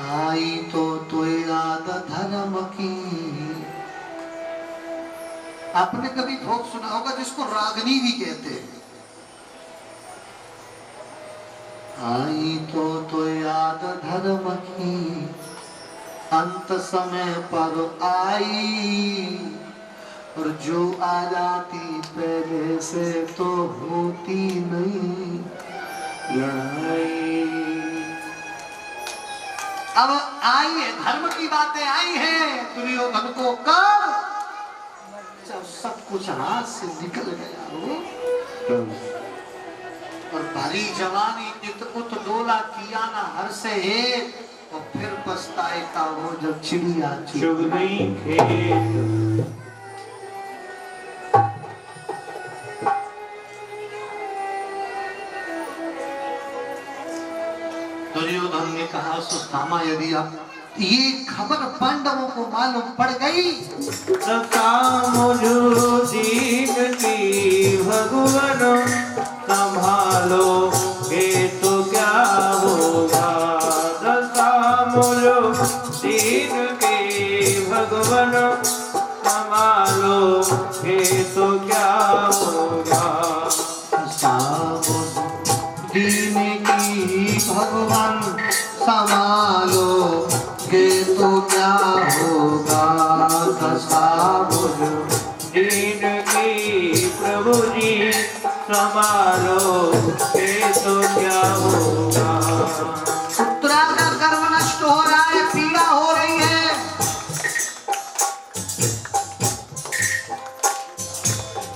आई तो याद धर्म की। आपने कभी भोग सुना होगा जिसको रागनी भी कहते हैं। आई तो याद धर्म की, अंत समय पर आई, और जो आ जाती पहले से तो होती नहीं लड़ाई। अब आई है, धर्म की बातें आई हैं दुर्योधन को कर, जब सब कुछ हाथ से निकल गया हो, और भरी जवानी नित उत डोला किया ना हर से है, और फिर पछताए का वो जब चिड़िया चुग गई खेत। दुर्योधन ने कहा सुदामा, यदि आप ये खबर पांडवों को मालूम पड़ गई, भगवान संभालो ये तो क्या होगा। दीन के भगवान संभालो ये तो क्या होगा। दीन की भगवान संभालो ये तो क्या होगा। दीन की प्रभु जी संभालो ये तो क्या होगा। पुत्रा का गर्व नष्ट हो रहा है, पीड़ा हो रही है।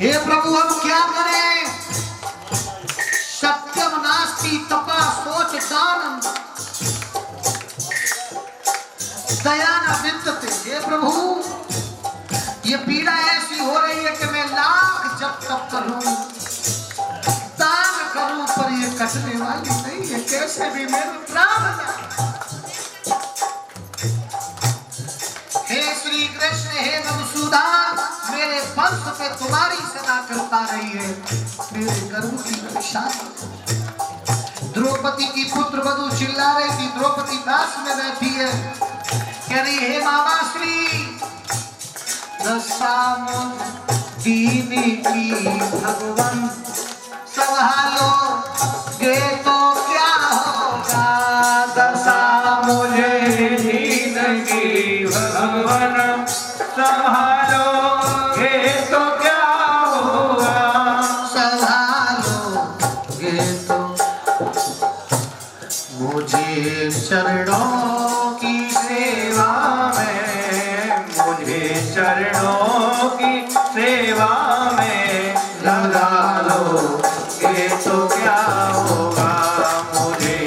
हे प्रभु हम क्या करें। सत्यम नास्ति तपा सोच दानम दया न विद्यते। हे प्रभु ये पीड़ा ऐसी हो रही है कि मैं लाख जब तक करूं, दान करूं, पर ये कटने वाली नहीं है। कैसे भी मेरे प्राण जाए। हे श्री कृष्ण, हे मधुसूदन, मेरे वंश पे तुम्हारी सदा कृपा रही है, मेरे गर्भ की रक्षा। द्रौपदी की पुत्र वधु चिल्ला रही थी, द्रौपदी दास में बैठी है, कह रही हे मामा श्री दीन की भगवान संभालो ये तो क्या होगा। दशा मुझे दीन की भगवान संभालो ये तो क्या होगा। संभालो ये तो मुझे चरणों की सेवा में, मुझे चरणों की सेवा में लगा लो ये तो क्या होगा। मुझे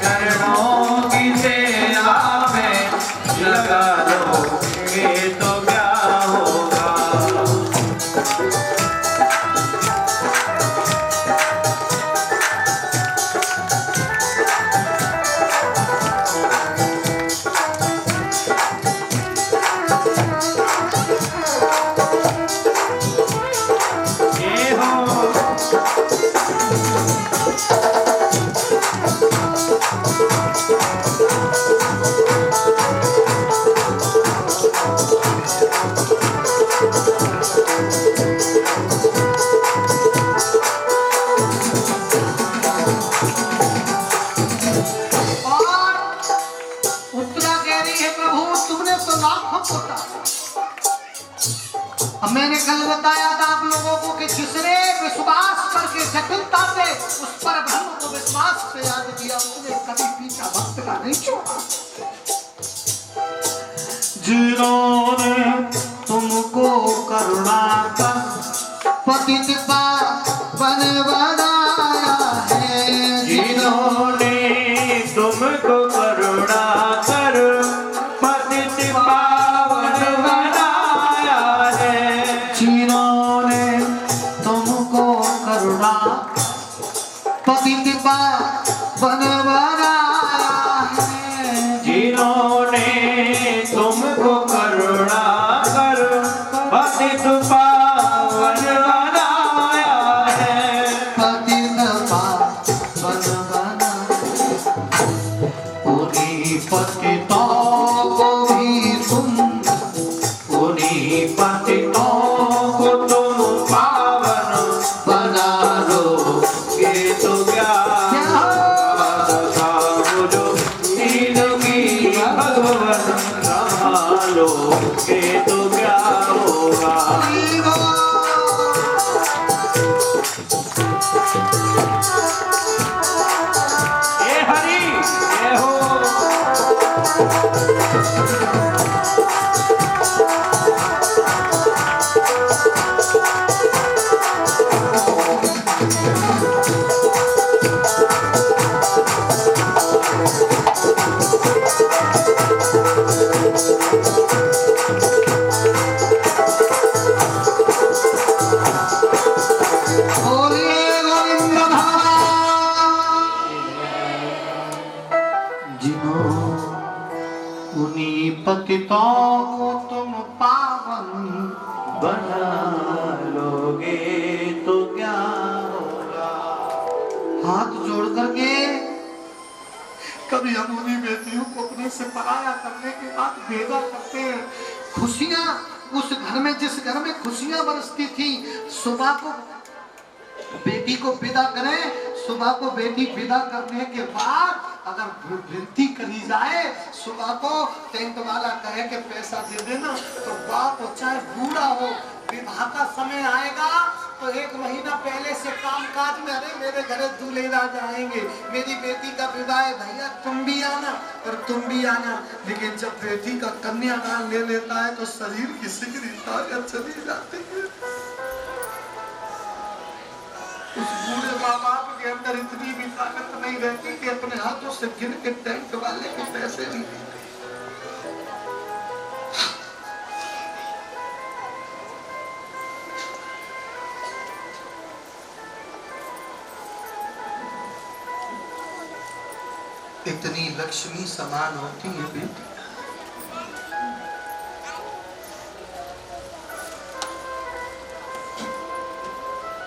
चरणों की सेवा में लगा लो ये तो क्या होगा। मैंने कल बताया था आप लोगों को कि जिसने विश्वास करके जटिलता से उस पर ब्रह्म को विश्वास से याद किया, उसने कभी पीछा भक्त का नहीं छोड़ा। जिन्होंने तुमको करुणा का पतित पावन बनाया है, जिन्होंने तुमको करुणा कर पतित पावन बनाया है। जिन्होंने तुमको करुणा पतित पावन बनाया है, जिन्होंने तुमको करुणा कर पतित पावन बनाया है। पतित पावन बनाया, उन्हीं पतित पतितों को तुम पावन बना लोगे तो क्या होगा। हाथ जोड़ करके कभी हम उन्हीं बेटियों को अपने से पराया करने के बाद भेजा करते हैं। खुशियां उस घर में, जिस घर में खुशियां बरसती थी, सुबह को बेटी को विदा करें, सुबह को बेटी विदा करने के बाद अगर विनती करी जाए, सुबह को टेंट वाला कहे कि पैसा दे देना, तो बाप हो चाहे बूढ़ा हो, विवाह का समय आएगा तो 1 महीना पहले से कामकाज में, अरे मेरे घरे दूल्हे राज आएंगे, मेरी बेटी का विवाह है, भैया तुम भी आना और तुम भी आना। लेकिन जब बेटी का कन्यादान ले लेता है तो शरीर की सिकरी ताकत चली जाती है। उस बूढ़े माँ बाप के अंदर इतनी भी ताकत नहीं रहती कि अपने हाथों से गिर के टैंक वाले के पैसे नहीं देते। इतनी लक्ष्मी समान होती है बेटी।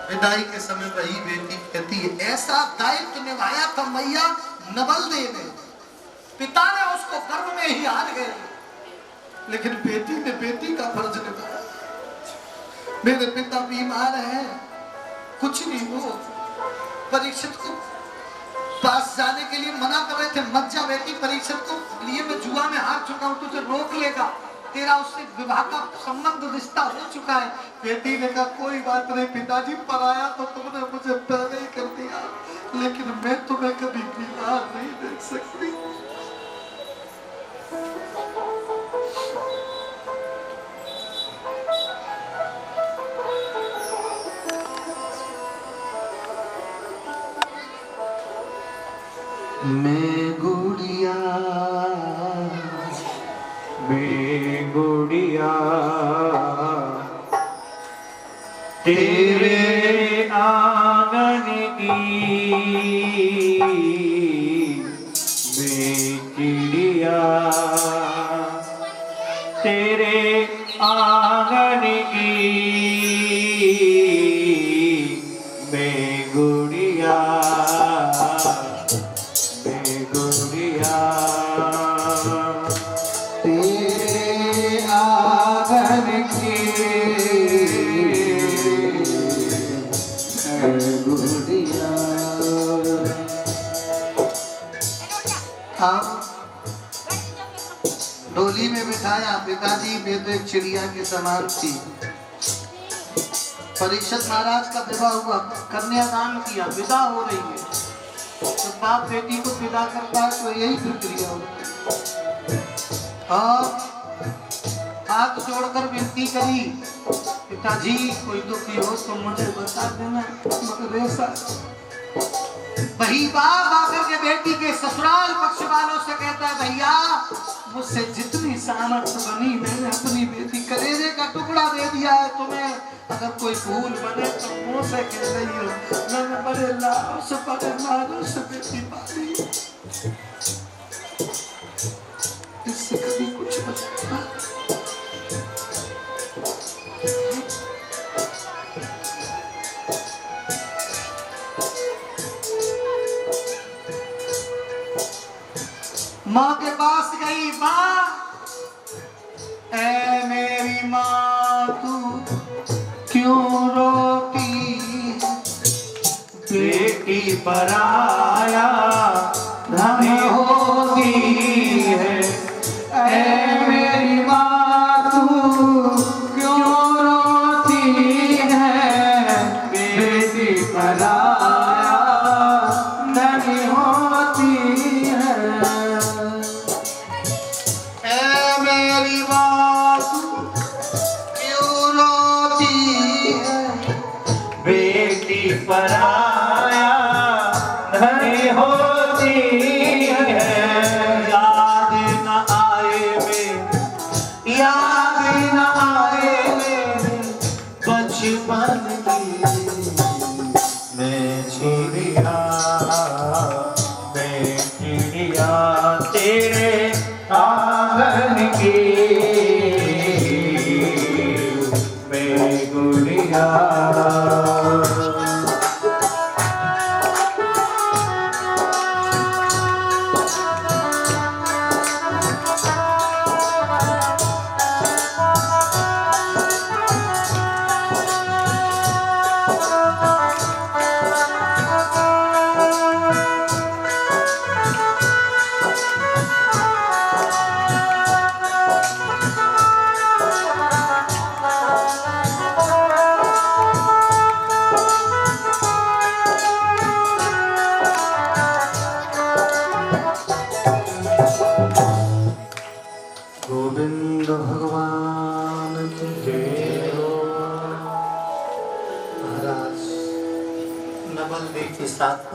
विदाई के समय वही बेटी कहती है, ऐसा दायित्व निभाया था मैया नवलदेव ने, पिता ने उसको गर्भ में ही हार गए, लेकिन बेटी ने बेटी का फर्ज निभाया। मेरे पिता बीमार हैं, कुछ नहीं हो, परीक्षित को पास जाने के लिए मना कर रहे थे, मत जा बेटी, परीक्षित को लिए मैं जुआ में हार चुका हूं, तुझे रोक लेगा, तेरा उससे विवाह का संबंध रिश्ता हो चुका है। बेटी ने कहा कोई बात नहीं पिताजी, पराया तो तुमने मुझे पहले ही कर दिया, लेकिन मैं तुम्हें कभी बीमार नहीं देख सकती। मैं गुड़िया तेरे आंगन की मैं चिड़िया, तेरे आंगन की मैं गुड़िया, मैं गुड़िया, तेरे आंगन की गुड़िया। डोली में बिठाया, पिताजी मैं तो एक चिड़िया के समान थी। परीक्षित महाराज का विवाह हुआ, कन्यादान किया, विदा हो रही है, तो बाप बेटी को विदा करता है तो यही प्रक्रिया होती है। और हाथ जोड़कर विनती करी, पिताजी कोई दुखी हो तो मुझे बता देना, मगर ऐसा। वही बाप आकर के बेटी के ससुराल पक्ष वालों से कहता है, भैया मुझसे जितनी सामर्थ्य बनी मैंने अपनी बेटी कलेजे का टुकड़ा दे दिया है तुम्हें, अगर कोई भूल बने तो मुंह से कह रही हो, मैंने बड़े लाभ से बड़े लाडों से बेटी पाली, इससे कभी कुछ बचता। माँ के पास गई, माँ ऐ मेरी माँ तू क्यों रोती, बेटी पराया धन होती है, ऐ मेरी माँ तू क्यों रोती है, बेटी पराया धन होती है, ऐ मेरी माँ तू क्यों रोती है, बेटी पराया धन होती है, याद न आए वे, याद न आए वे बचपन की मैं चिड़िया, मैं चिड़िया तेरे आंगन की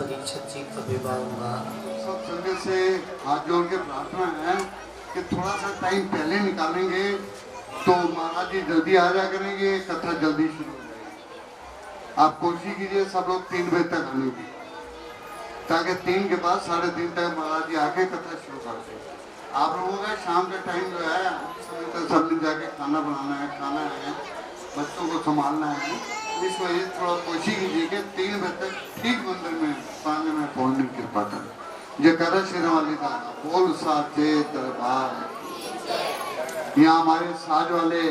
परीक्षित जी का विवाह होगा। सब संगत से हाथ जोड़ के प्रार्थना है कि थोड़ा सा टाइम पहले निकालेंगे तो महाराज जी जल्दी आ जा करेंगे, कथा जल्दी शुरू हो जाएगी। आप कोशिश कीजिए सब लोग 3 बजे तक आने की, ताकि 3 के बाद 3:30 तक महाराज जी आके कथा शुरू कर दें। आप लोगों का शाम का टाइम जो है उस समय तक सब दिन जाके खाना बनाना है, खाना है, बच्चों को संभालना है। इस वजह से थोड़ा कोशिश कीजिए कि 3 बजे तक ठीक मंदिर में सामने में पहुंचने की कृपा करें। जयकारा शेर वाली का बोल साचे दरबार। यहाँ हमारे साज वाले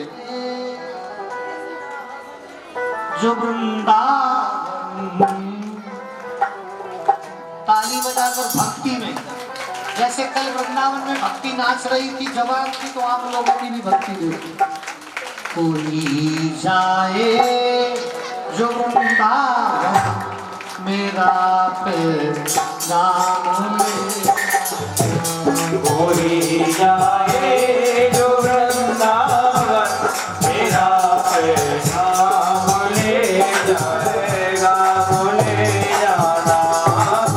जो वृंदावन ताली बजाकर भक्ति में, जैसे कल वृंदावन में भक्ति नाच रही थी, जवान थी, तो आप लोगों की भी भक्ति देखी। कोई जाए जो वृंदावन मेरा पैगाम ले, कोई जाए जो वृंदावन मेरा पैगाम ले जाएगा, बोले जाना।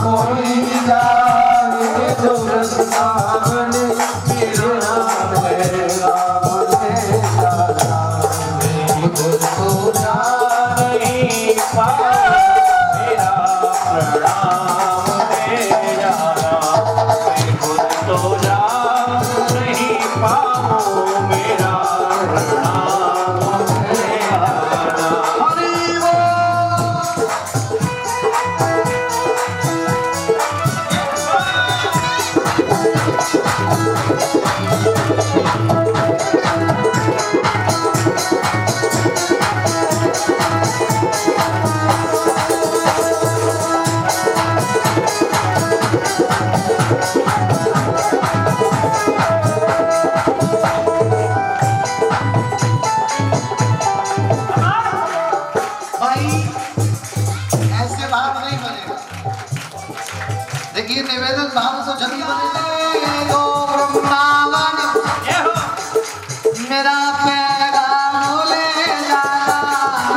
कोई जाए जो वृंदावन मेरा पैगाम ले जाना। मैं खुद को जा नहीं पाया, मेरा प्रणाम ले जाना। मैं खुद तो जा नहीं पाऊं, मेरा प्रणाम ले जाना। हरि बोल। भाई ऐसे भाव नहीं बनेगा। देखिए निवेदन भाव तो जब ही बनेगा। ओ वृंदावन मेरा पैगाम ले जाना।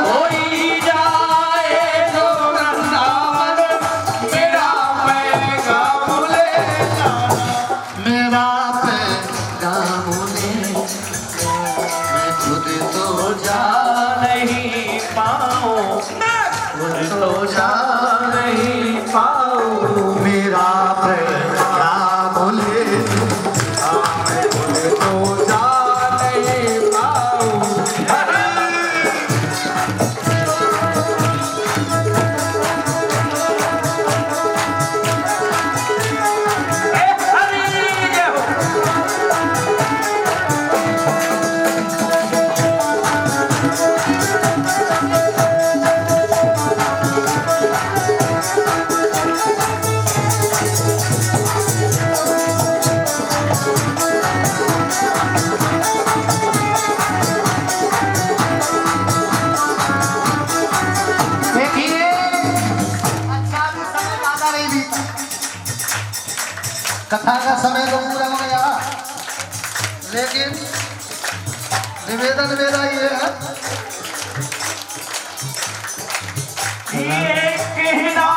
कोई जाए जो वृंदावन मेरा पैगाम ले जाना। मेरा पैगाम ले, मैं खुद तो जा नहीं पाऊं, खुद तो जा नहीं पाऊं, मेरा पैगाम ले। मैं खुद तो जा नहीं पाऊं। हरि जय हो। देखिए अच्छा भी समय ज्यादा नहीं बीता, कथा का समय तो पूरा हो गया, लेकिन निवेदन मेरा ये है ये कहना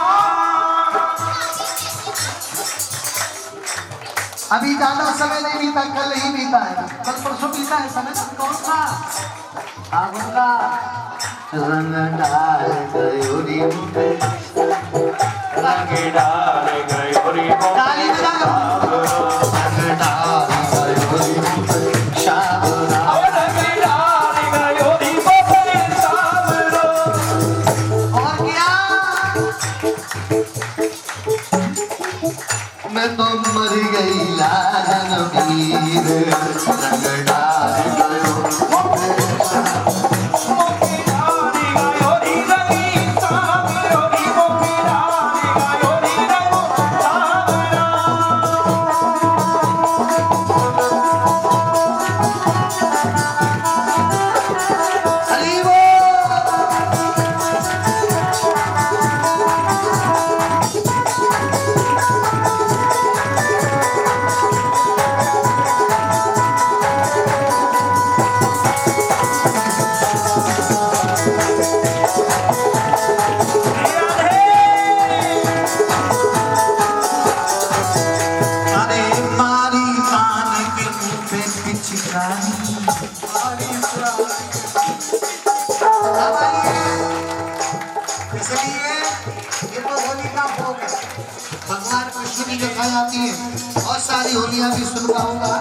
अभी ज्यादा समय नहीं बीता, कल ही बीता है, कल परसों बीता है समय। कौन सा फागुन का रंग डाल गयो रे, रंग डाल गयो रे ताली बजाओ। रंग डाल गयो रे शाबरा, रंग डाल गयो रे बबे सावरो। और क्या मैं तो मर गई लाजन वीर, रंग डाल गयो हरि होली का भोग है। भगवान कृष्ण की कथा आती है, बहुत सारी होलियां भी सुन पाऊंगा।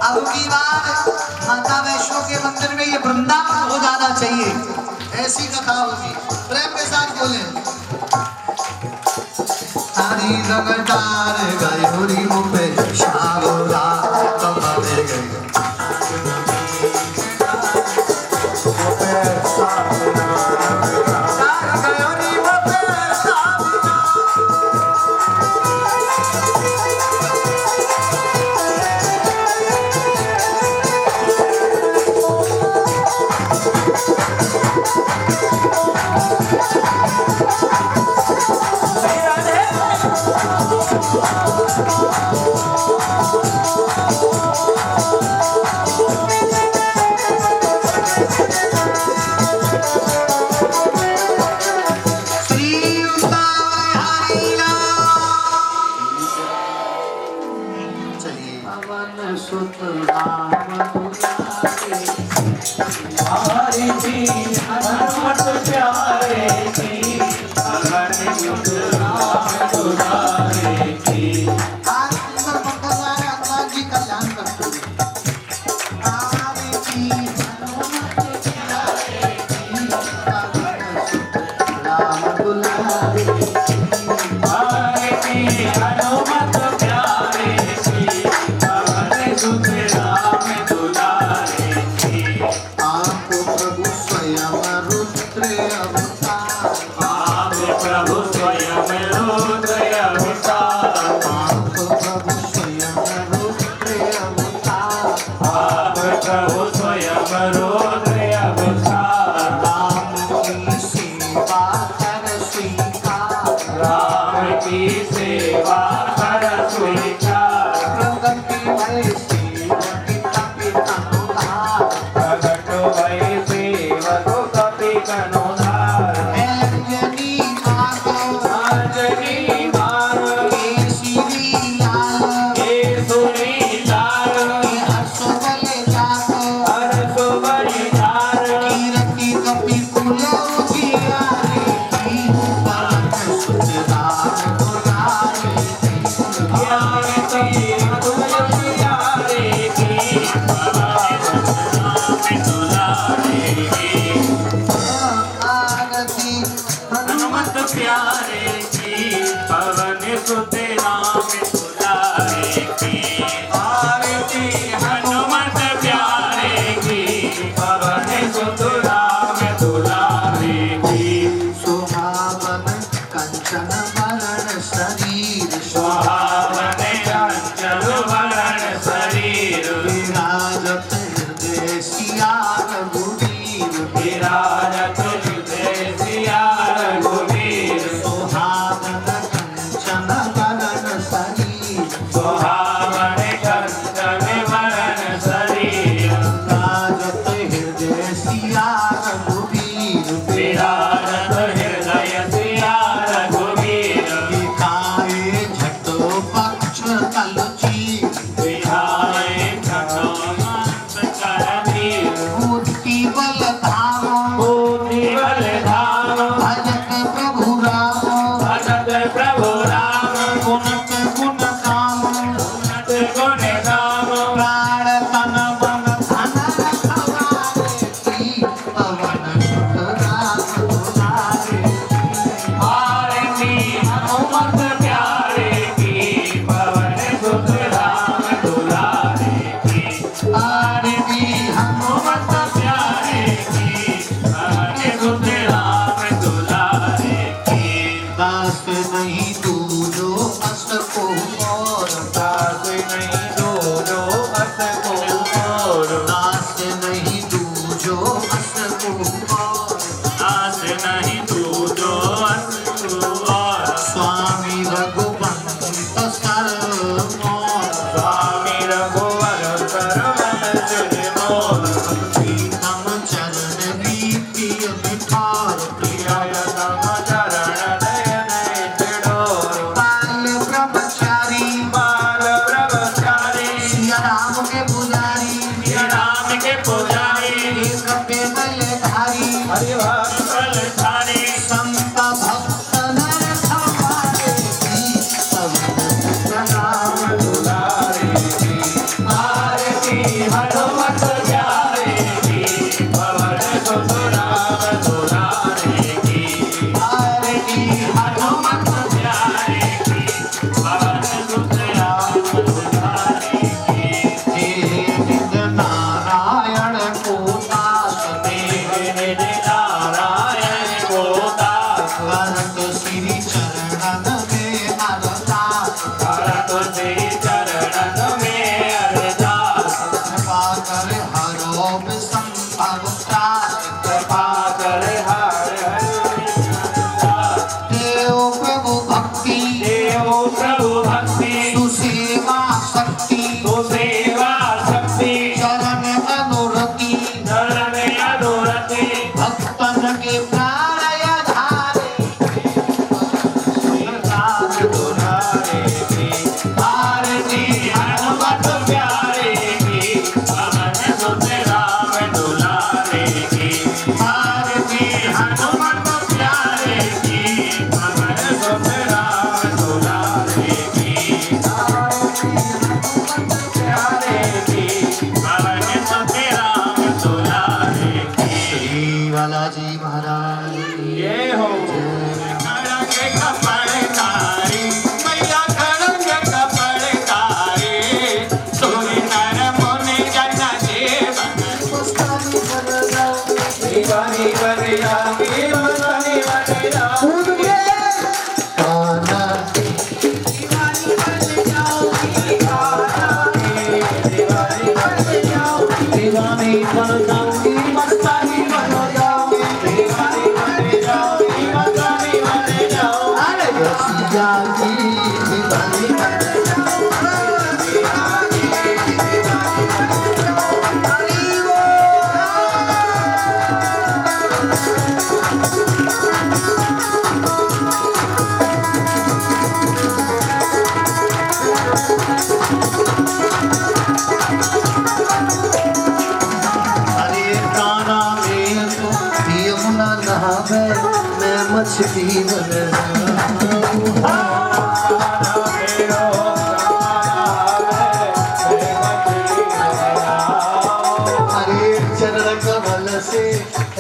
अब की बार माता वैष्णो के मंदिर में ये वृंदावन हो जाना चाहिए, ऐसी कथा होगी। प्रेम के साथ बोले हरी रंगदार गए होरी मुंबई शागोरा तमामे गए रसिया की दीवानी मैं मछली बन अरे चरण कमल से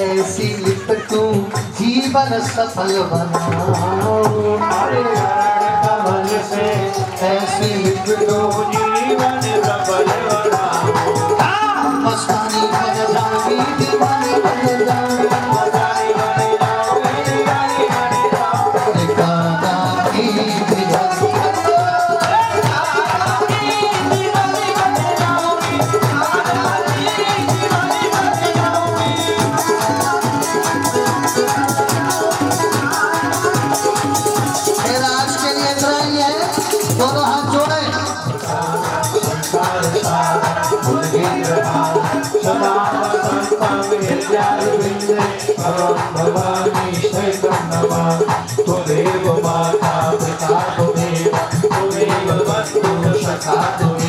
ऐसी लिपटूं जीवन सफल बनाओ अरे चरण कमल से ऐसी लिपटूं जीवन सफल बनाओ मस्तानी बन जाऊंगी दीवानी बन जाऊंगी भवानी शैतम नमः त्वमेव माता पिता त्वमेव बन्धुः सखा त्वमेव